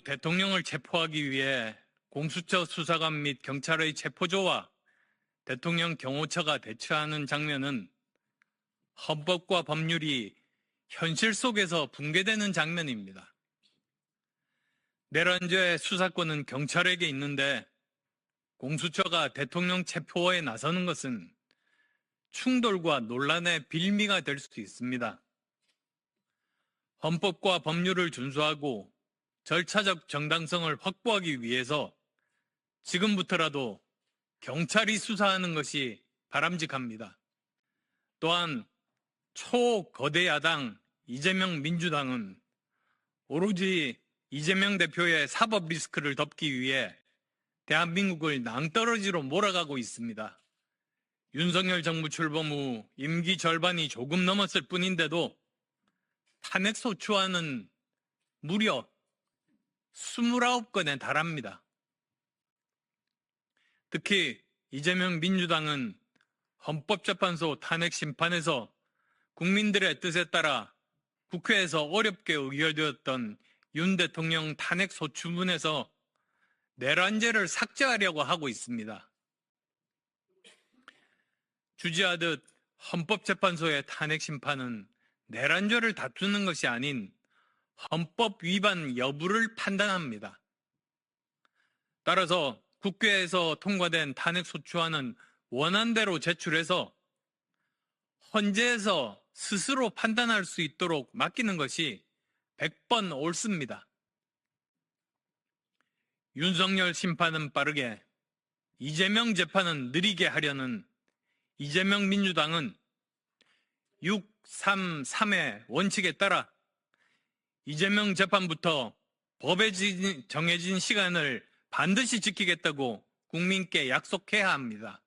대통령을 체포하기 위해 공수처 수사관 및 경찰의 체포조와 대통령 경호처가 대처하는 장면은 헌법과 법률이 현실 속에서 붕괴되는 장면입니다. 내란죄 수사권은 경찰에게 있는데 공수처가 대통령 체포에 나서는 것은 충돌과 논란의 빌미가 될 수 있습니다. 헌법과 법률을 준수하고 절차적 정당성을 확보하기 위해서 지금부터라도 경찰이 수사하는 것이 바람직합니다. 또한 초거대 야당 이재명 민주당은 오로지 이재명 대표의 사법 리스크를 덮기 위해 대한민국을 낭떠러지로 몰아가고 있습니다. 윤석열 정부 출범 후 임기 절반이 조금 넘었을 뿐인데도 탄핵 소추안은 무려 29건에 달합니다. 특히 이재명 민주당은 헌법재판소 탄핵 심판에서 국민들의 뜻에 따라 국회에서 어렵게 의결되었던 윤 대통령 탄핵 소추문에서 내란죄를 삭제하려고 하고 있습니다. 주지하듯 헌법재판소의 탄핵 심판은 내란죄를 다투는 것이 아닌 헌법 위반 여부를 판단합니다. 따라서 국회에서 통과된 탄핵 소추안은 원안대로 제출해서 헌재에서 스스로 판단할 수 있도록 맡기는 것이 100번 옳습니다. 윤석열 심판은 빠르게, 이재명 재판은 느리게 하려는 이재명 민주당은 633의 원칙에 따라 이재명 재판부터 법에 정해진 시간을 반드시 지키겠다고 국민께 약속해야 합니다.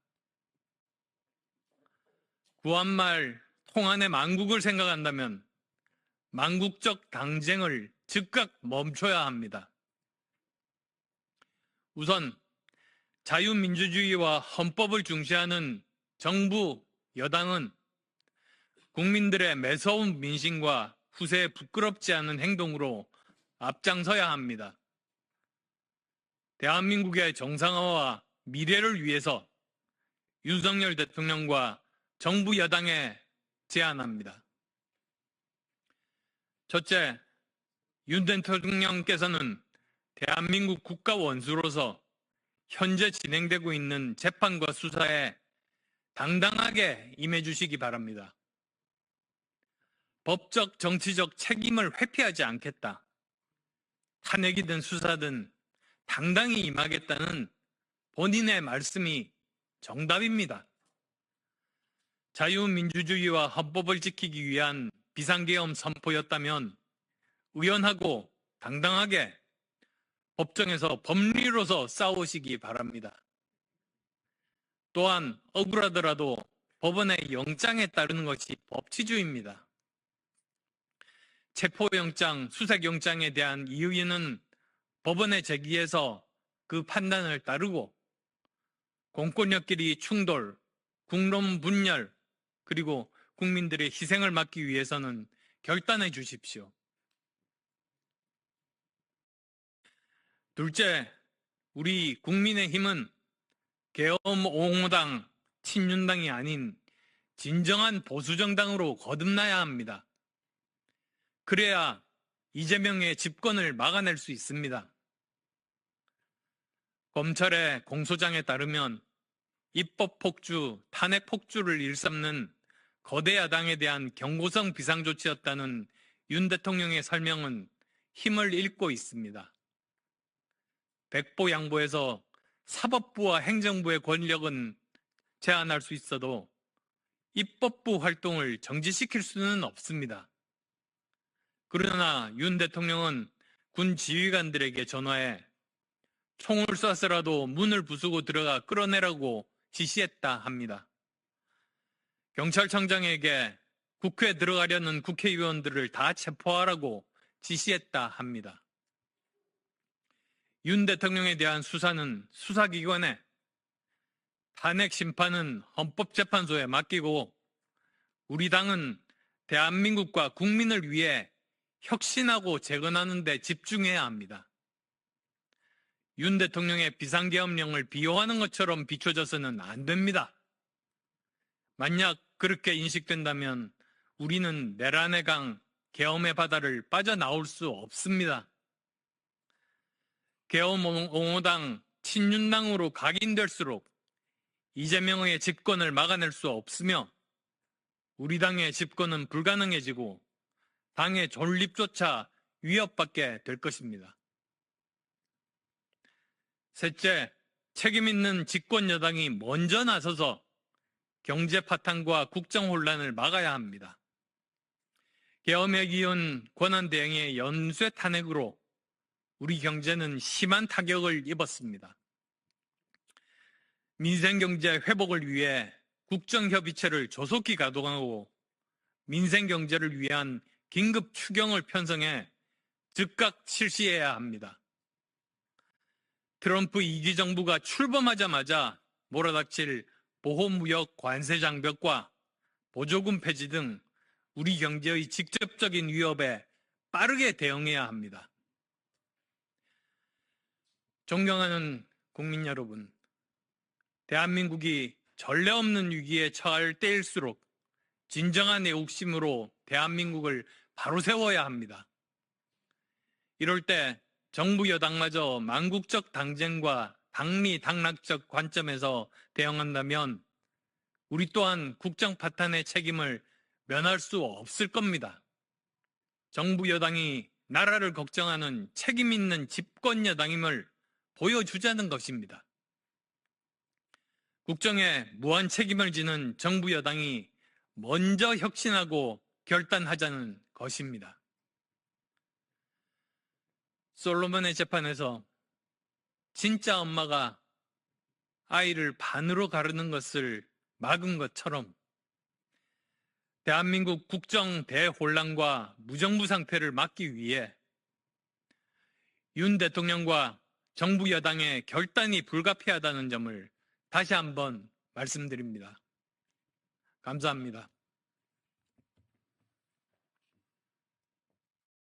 구한말 통한의 만국을 생각한다면 만국적 당쟁을 즉각 멈춰야 합니다. 우선 자유민주주의와 헌법을 중시하는 정부, 여당은 국민들의 매서운 민심과 후세에 부끄럽지 않은 행동으로 앞장서야 합니다. 대한민국의 정상화와 미래를 위해서 윤석열 대통령과 정부 여당에 제안합니다. 첫째, 윤 대통령께서는 대한민국 국가 원수로서 현재 진행되고 있는 재판과 수사에 당당하게 임해주시기 바랍니다. 법적, 정치적 책임을 회피하지 않겠다. 탄핵이든 수사든 당당히 임하겠다는 본인의 말씀이 정답입니다. 자유민주주의와 헌법을 지키기 위한 비상계엄 선포였다면 의연하고 당당하게 법정에서 법리로서 싸우시기 바랍니다. 또한 억울하더라도 법원의 영장에 따르는 것이 법치주의입니다. 체포영장, 수색영장에 대한 이의는 법원에 제기해서 그 판단을 따르고 공권력끼리 충돌, 국론 분열, 그리고 국민들의 희생을 막기 위해서는 결단해 주십시오. 둘째, 우리 국민의힘은 계엄 옹호당, 친윤당이 아닌 진정한 보수정당으로 거듭나야 합니다. 그래야 이재명의 집권을 막아낼 수 있습니다. 검찰의 공소장에 따르면 입법폭주, 탄핵폭주를 일삼는 거대 야당에 대한 경고성 비상조치였다는 윤 대통령의 설명은 힘을 잃고 있습니다. 백보양보해서 사법부와 행정부의 권력은 제한할 수 있어도 입법부 활동을 정지시킬 수는 없습니다. 그러나 윤 대통령은 군 지휘관들에게 전화해 총을 쏴서라도 문을 부수고 들어가 끌어내라고 지시했다 합니다. 경찰청장에게 국회에 들어가려는 국회의원들을 다 체포하라고 지시했다 합니다. 윤 대통령에 대한 수사는 수사기관에, 탄핵 심판은 헌법재판소에 맡기고 우리 당은 대한민국과 국민을 위해 혁신하고 재건하는 데 집중해야 합니다. 윤 대통령의 비상계엄령을 비호하는 것처럼 비춰져서는 안 됩니다. 만약 그렇게 인식된다면 우리는 내란의 강, 계엄의 바다를 빠져나올 수 없습니다. 계엄 옹호당, 친윤당으로 각인될수록 이재명의 집권을 막아낼 수 없으며 우리 당의 집권은 불가능해지고 당의 존립조차 위협받게 될 것입니다. 셋째, 책임 있는 집권 여당이 먼저 나서서 경제 파탄과 국정 혼란을 막아야 합니다. 계엄에 이은 권한대행의 연쇄 탄핵으로 우리 경제는 심한 타격을 입었습니다. 민생경제 회복을 위해 국정협의체를 조속히 가동하고 민생경제를 위한 긴급 추경을 편성해 즉각 실시해야 합니다. 트럼프 2기 정부가 출범하자마자 몰아닥칠 보호무역 관세 장벽과 보조금 폐지 등 우리 경제의 직접적인 위협에 빠르게 대응해야 합니다. 존경하는 국민 여러분, 대한민국이 전례 없는 위기에 처할 때일수록 진정한 애국심으로 대한민국을 바로 세워야 합니다. 이럴 때 정부 여당마저 망국적 당쟁과 당리당락적 관점에서 대응한다면 우리 또한 국정 파탄의 책임을 면할 수 없을 겁니다. 정부 여당이 나라를 걱정하는 책임 있는 집권 여당임을 보여주자는 것입니다. 국정에 무한 책임을 지는 정부 여당이 먼저 혁신하고 결단하자는 것입니다. 솔로몬의 재판에서 진짜 엄마가 아이를 반으로 가르는 것을 막은 것처럼 대한민국 국정 대혼란과 무정부 상태를 막기 위해 윤 대통령과 정부 여당의 결단이 불가피하다는 점을 다시 한번 말씀드립니다. 감사합니다.